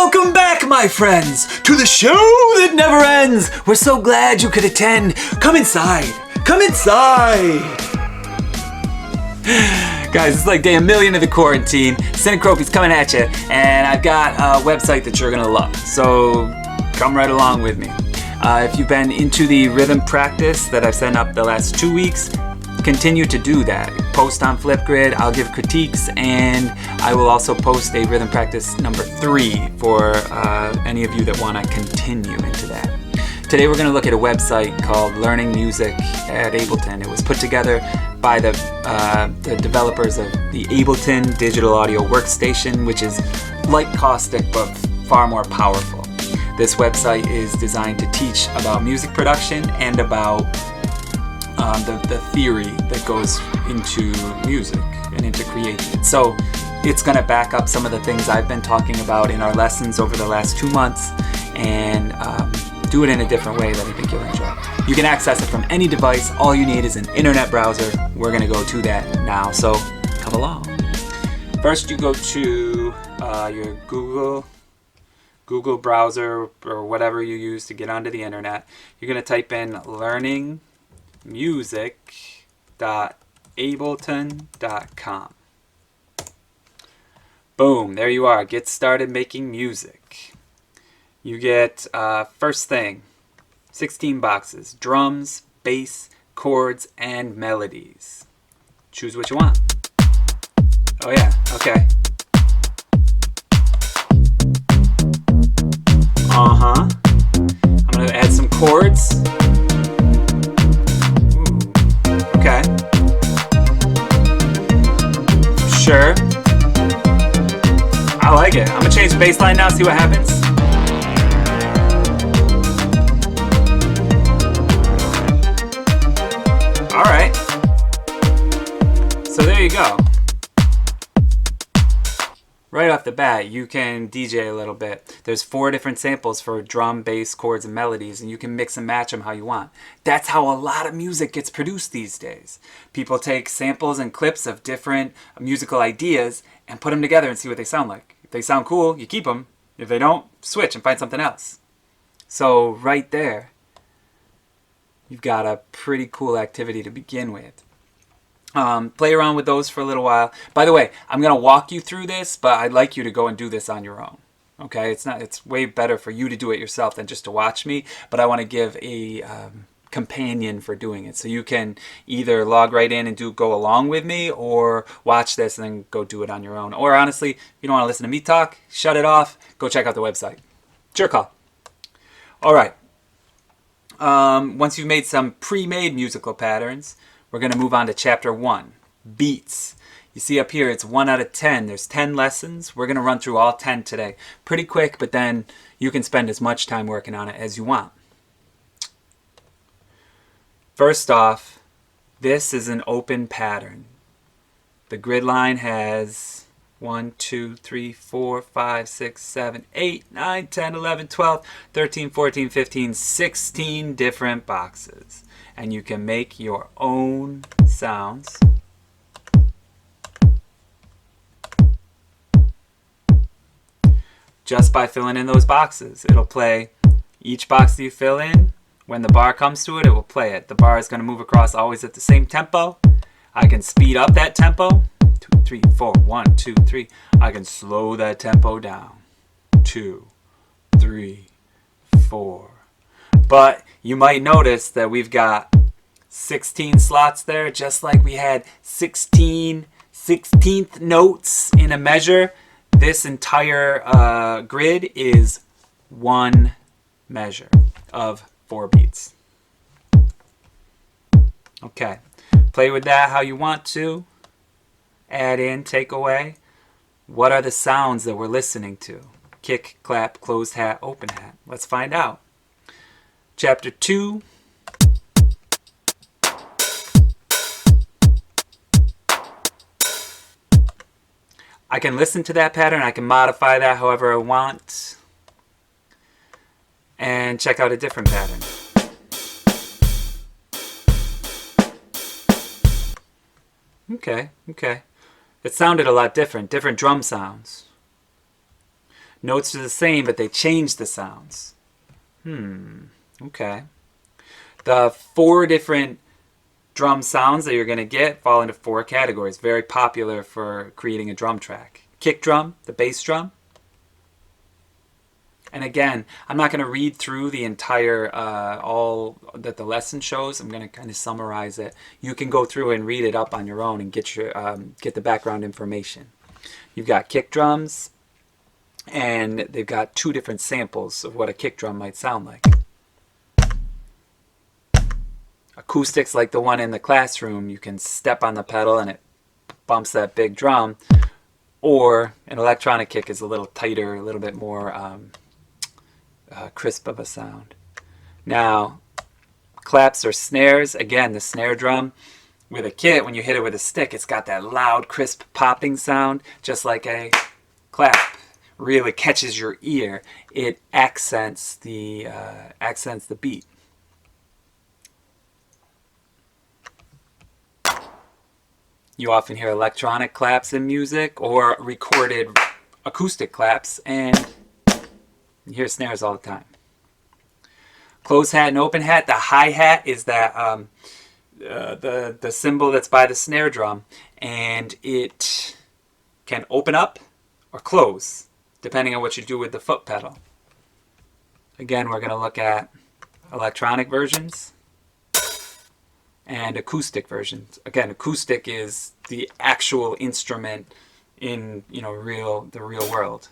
Welcome back, my friends, to the show that never ends. We're so glad you could attend. Come inside. Come inside. Guys, it's like day a million of the quarantine. Sinicropi's coming at you, and I've got a website that you're going to love. So come right along with me. If you've been into the rhythm practice that I've sent up the last 2 weeks, continue to do that. Post on Flipgrid, I'll give critiques, and I will also post a rhythm practice number 3 for any of you that want to continue into that. Today we're going to look at a website called Learning Music at Ableton. It was put together by the developers of the Ableton Digital Audio Workstation, which is light caustic but far more powerful. This website is designed to teach about music production and about the theory that goes into music and into creation. So it's going to back up some of the things I've been talking about in our lessons over the last 2 months and do it in a different way that I think you'll enjoy. You can access it from any device. All you need is an internet browser. We're going to go to that now, so come along. First, you go to your Google browser or whatever you use to get onto the internet. You're going to type in learningmusic.ableton.com. Boom, there you are. Get started making music. You get, first thing, 16 boxes. Drums, bass, chords, and melodies. Choose what you want. Oh yeah, okay. I'm going to add some chords. Okay. Sure. I like it. I'm going to change the bass line now, see what happens. Alright. So there you go. Right off the bat, you can DJ a little bit. There's 4 different samples for drum, bass, chords, and melodies, and you can mix and match them how you want. That's how a lot of music gets produced these days. People take samples and clips of different musical ideas and put them together and see what they sound like. If they sound cool, you keep them. If they don't, switch and find something else. So right there, you've got a pretty cool activity to begin with. Play around with those for a little while. By the way, I'm going to walk you through this, but I'd like you to go and do this on your own. Okay? It's way better for you to do it yourself than just to watch me, but I want to give a companion for doing it. So you can either log right in and go along with me, or watch this and then go do it on your own. Or honestly, if you don't want to listen to me talk, shut it off, go check out the website. It's your call. All right. Once you've made some pre-made musical patterns, we're going to move on to chapter 1, beats. You see up here, it's 1 out of 10. There's 10 lessons. We're going to run through all 10 today. Pretty quick, but then you can spend as much time working on it as you want. First off, this is an open pattern. The grid line has 1, 2, 3, 4, 5, 6, 7, 8, 9, 10, 11, 12, 13, 14, 15, 16 different boxes. And you can make your own sounds. Just by filling in those boxes. It'll play each box that you fill in. When the bar comes to it, it will play it. The bar is going to move across always at the same tempo. I can speed up that tempo. 2, 3, 4, 1, 2, 3. I can slow that tempo down. 2, 3, 4. But you might notice that we've got 16 slots there, just like we had 16 16th notes in a measure. This entire grid is 1 measure of 4 beats. Okay, play with that how you want to. Add in, take away. What are the sounds that we're listening to? Kick, clap, closed hat, open hat. Let's find out. Chapter 2. I can listen to that pattern. I can modify that however I want. And check out a different pattern. Okay. It sounded a lot different. Different drum sounds. Notes are the same, but they change the sounds. Okay. The 4 different drum sounds that you're going to get fall into 4 categories. Very popular for creating a drum track. Kick drum, the bass drum. And again, I'm not going to read through the entire, all that the lesson shows. I'm going to kind of summarize it. You can go through and read it up on your own and get the background information. You've got kick drums, and they've got 2 different samples of what a kick drum might sound like. Acoustics, like the one in the classroom, you can step on the pedal and it bumps that big drum. Or an electronic kick is a little tighter, a little bit more crisp of a sound. Now, claps or snares, again, the snare drum with a kit, when you hit it with a stick, it's got that loud, crisp popping sound, just like a clap. Really catches your ear. It accents the beat. You often hear electronic claps in music or recorded acoustic claps, and you hear snares all the time. Closed hat and open hat. The hi-hat is that the cymbal that's by the snare drum, and it can open up or close depending on what you do with the foot pedal. Again, we're going to look at electronic versions and acoustic versions. Again, acoustic is the actual instrument in the real world.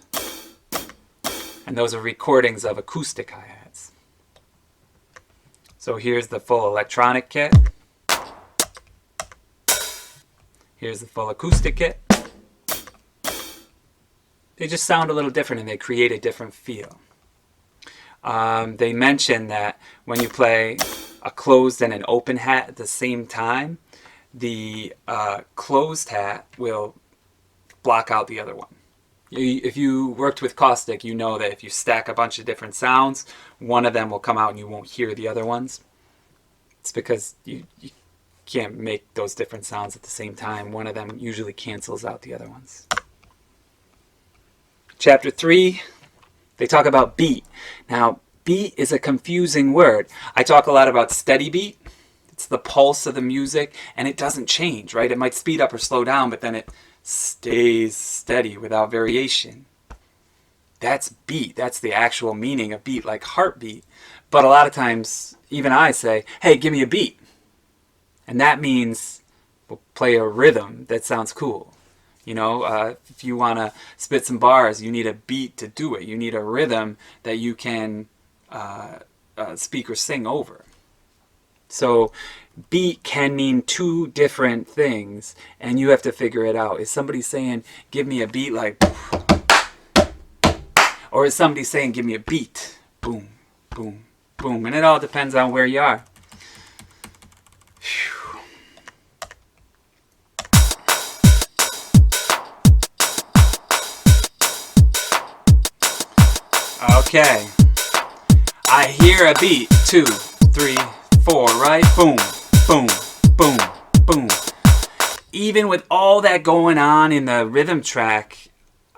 And those are recordings of acoustic hi-hats. So here's the full electronic kit. Here's the full acoustic kit. They just sound a little different and they create a different feel. They mention that when you play a closed and an open hat at the same time, the closed hat will block out the other one. If you worked with caustic, you know that if you stack a bunch of different sounds, one of them will come out and you won't hear the other ones. It's because you can't make those different sounds at the same time. One of them usually cancels out the other ones. Chapter 3, they talk about beat. Now, beat is a confusing word. I talk a lot about steady beat. It's the pulse of the music, and it doesn't change, right? It might speed up or slow down, but then it stays steady without variation. That's beat. That's the actual meaning of beat, like heartbeat. But a lot of times, even I say, hey, give me a beat. And that means we'll play a rhythm that sounds cool. If you want to spit some bars, you need a beat to do it. You need a rhythm that you can speak or sing over. So beat can mean 2 different things, and you have to figure it out. Is somebody saying, give me a beat like, or is somebody saying, give me a beat, boom, boom, boom? And it all depends on where you are. Okay, I hear a beat, 2, 3, 4, right? Boom, boom, boom, boom. Even with all that going on in the rhythm track,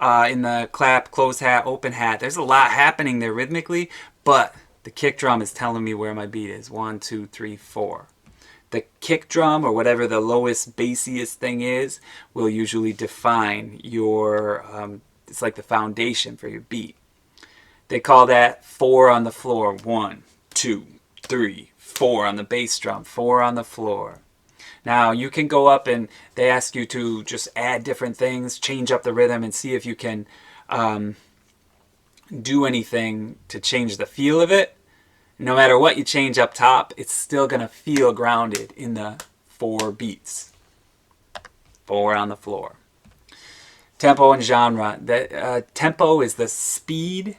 in the clap, closed hat, open hat, there's a lot happening there rhythmically, but the kick drum is telling me where my beat is. 1, 2, 3, 4. The kick drum, or whatever the lowest, bassiest thing is, will usually define your, it's like the foundation for your beat. They call that 4 on the floor. 1, 2, 3, 4 on the bass drum, 4 on the floor. Now you can go up and they ask you to just add different things, change up the rhythm, and see if you can do anything to change the feel of it. No matter what you change up top, it's still going to feel grounded in the 4 beats. 4 on the floor. Tempo and genre. Tempo is the speed,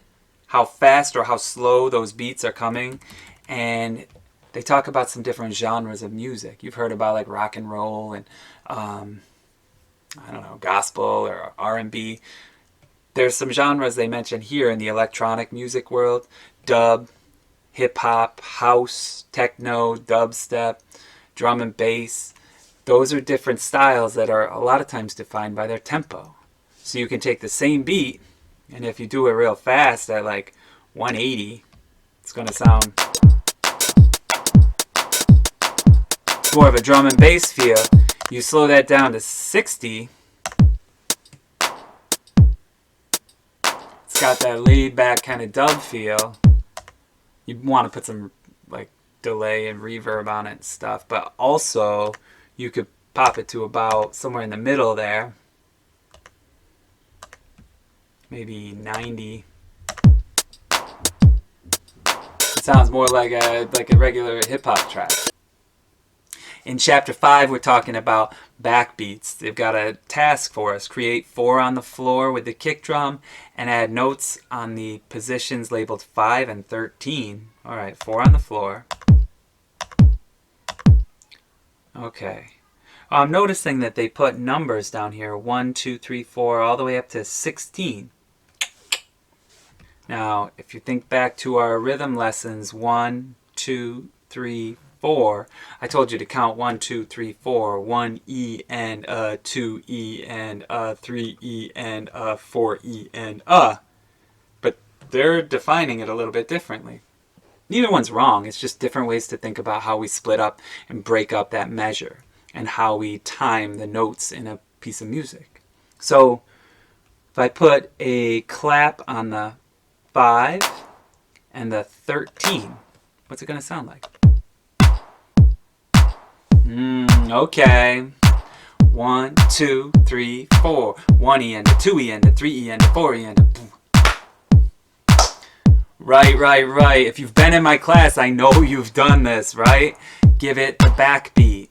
how fast or how slow those beats are coming. And they talk about some different genres of music. You've heard about like rock and roll and gospel or R&B. There's some genres they mention here in the electronic music world: dub, hip hop, house, techno, dubstep, drum and bass. Those are different styles that are a lot of times defined by their tempo. So you can take the same beat, And if you do it real fast at like 180, it's going to sound more of a drum and bass feel. You slow that down to 60, it's got that laid back kind of dub feel. You want to put some like delay and reverb on it and stuff, but also you could pop it to about somewhere in the middle there, maybe 90. It sounds more like a regular hip-hop track. In chapter 5, we're talking about backbeats. They've got a task for us: create 4 on the floor with the kick drum and add notes on the positions labeled 5 and 13. All right, 4 on the floor. Okay. I'm noticing that they put numbers down here, 1, 2, 3, 4, all the way up to 16. Now, if you think back to our rhythm lessons, 1, 2, 3, 4, I told you to count 1, 2, 3, 4, 1 E and a, 2 E and a, 3 E and a, 4 E and a. But they're defining it a little bit differently. Neither one's wrong, it's just different ways to think about how we split up and break up that measure and how we time the notes in a piece of music. So if I put a clap on the 5 and the 13, what's it going to sound like? Okay. 1, 2, 3, 4. 1 E and a, 2 E and a, 3 E and a, 4 E and a. Right. If you've been in my class, I know you've done this, right? Give it the backbeat.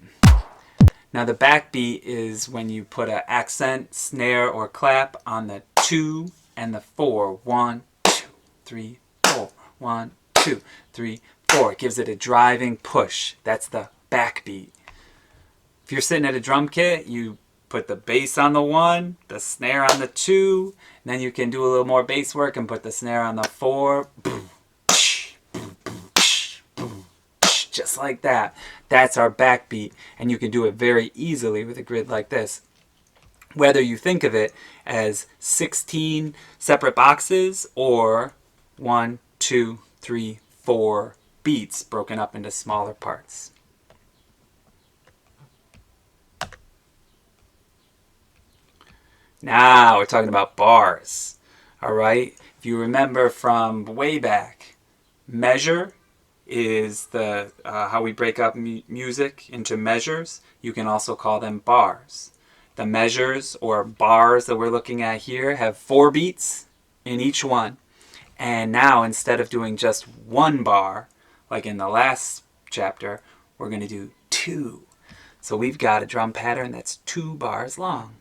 Now the backbeat is when you put an accent, snare, or clap on the 2 and the 4. 1, 2, 3, 4. 1, 2, 3, 4. It gives it a driving push. That's the backbeat. If you're sitting at a drum kit, you put the bass on the 1, the snare on the 2, and then you can do a little more bass work and put the snare on the 4. Just like that. That's our backbeat, and you can do it very easily with a grid like this. Whether you think of it as 16 separate boxes or 1, 2, 3, 4 beats broken up into smaller parts. Now we're talking about bars. All right? If you remember from way back, measure is the how we break up music into measures. You can also call them bars. The measures or bars that we're looking at here have 4 beats in each one. And now instead of doing just 1 bar, like in the last chapter, we're going to do 2. So we've got a drum pattern that's 2 bars long.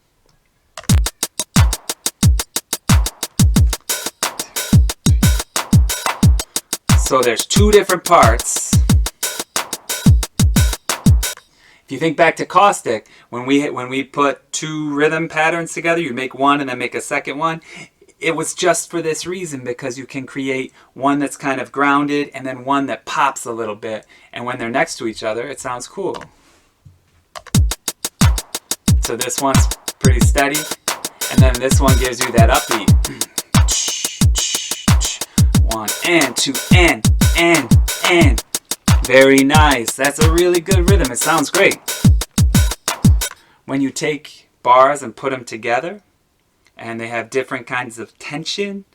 So there's 2 different parts. If you think back to caustic, when we put 2 rhythm patterns together, you make one and then make a second one. It was just for this reason, because you can create one that's kind of grounded and then one that pops a little bit. And when they're next to each other, it sounds cool. So this one's pretty steady, and then this one gives you that upbeat. 1 and 2 and. Very nice. That's a really good rhythm. It sounds great. When you take bars and put them together, and they have different kinds of tension,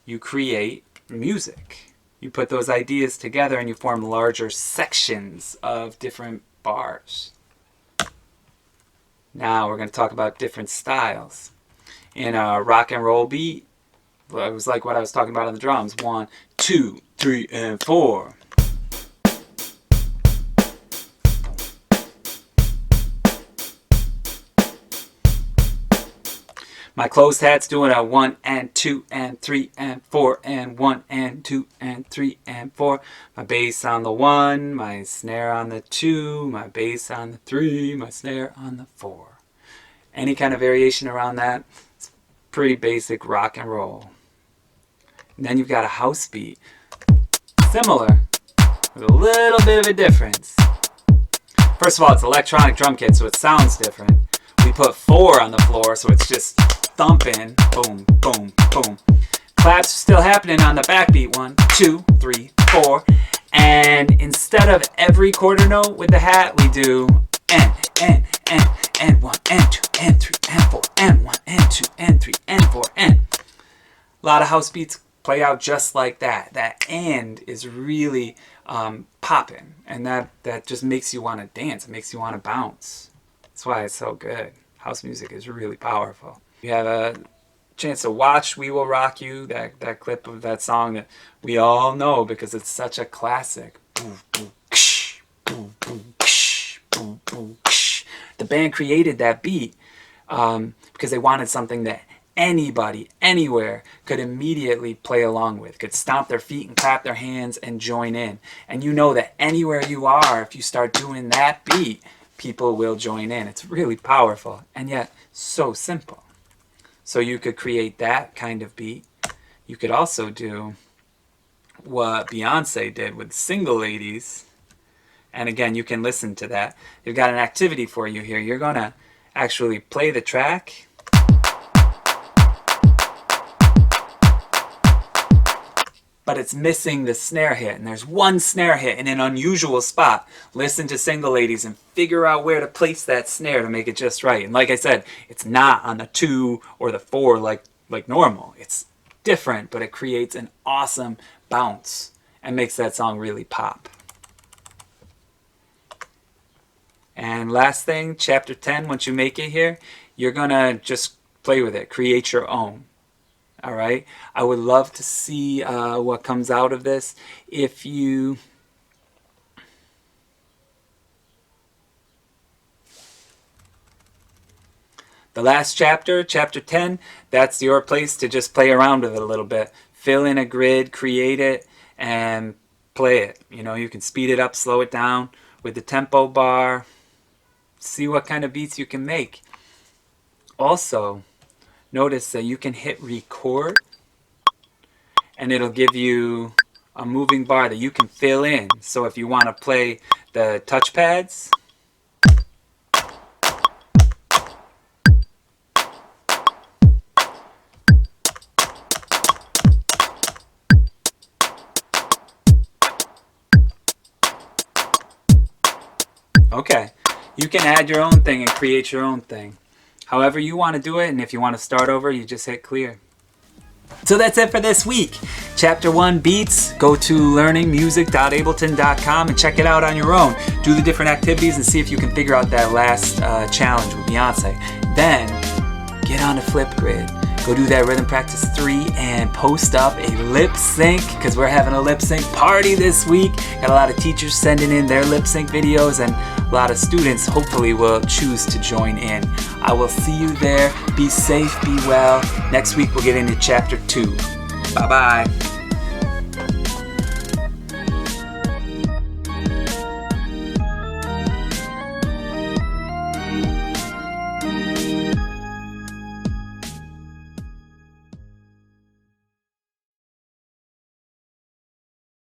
you create music. You put those ideas together and you form larger sections of different bars. Now we're going to talk about different styles. In a rock and roll beat, it was like what I was talking about on the drums. 1, 2, 3, and 4. My closed hat's doing a 1 and 2 and 3 and 4 and 1 and 2 and 3 and 4. My bass on the 1, my snare on the 2, my bass on the 3, my snare on the 4. Any kind of variation around that, it's pretty basic rock and roll. And then you've got a house beat. Similar, with a little bit of a difference. First of all, it's electronic drum kit, so it sounds different. We put 4 on the floor, so it's just thumping, boom, boom, boom. claps are still happening on the backbeat. 1, 2, 3, 4. And instead of every quarter note with the hat, we do and 1, and 2, and 3, and 4, and 1, and 2, and 3, and 4, and. A lot of house beats play out just like that. That and is really popping, and that just makes you want to dance. It makes you want to bounce. That's why it's so good. House music is really powerful. You have a chance to watch We Will Rock You, that clip of that song that we all know because it's such a classic. Boom, boom, ksh, boom, boom, ksh, boom, boom, ksh. The band created that beat because they wanted something that anybody, anywhere could immediately play along with, could stomp their feet and clap their hands and join in. And you know that anywhere you are, if you start doing that beat, people will join in. It's really powerful and yet so simple. So you could create that kind of beat. You could also do what Beyonce did with Single Ladies. And again, you can listen to that. They've got an activity for you here. You're going to actually play the track. But it's missing the snare hit. And there's one snare hit in an unusual spot. Listen to Single Ladies and figure out where to place that snare to make it just right. And like I said, it's not on the 2 or the 4 like normal. It's different, but it creates an awesome bounce and makes that song really pop. And last thing, chapter 10, once you make it here, you're going to just play with it. Create your own. All right. I would love to see what comes out of this. If you the last chapter, chapter 10, that's your place to just play around with it a little bit. Fill in a grid, create it, and play it. You know, you can speed it up, slow it down with the tempo bar. See what kind of beats you can make. Also, notice that you can hit record and it'll give you a moving bar that you can fill in. So if you want to play the touchpads, okay, you can add your own thing and create your own thing. However you want to do it, and if you want to start over, you just hit clear. So that's it for this week. Chapter 1 beats. Go to learningmusic.ableton.com and check it out on your own. Do the different activities and see if you can figure out that last challenge with Beyonce. Then get on the Flipgrid. Go do that rhythm practice 3 and post up a lip sync, because we're having a lip sync party this week. Got a lot of teachers sending in their lip sync videos, and a lot of students hopefully will choose to join in. I will see you there. Be safe, be well. Next week we'll get into chapter 2. Bye-bye.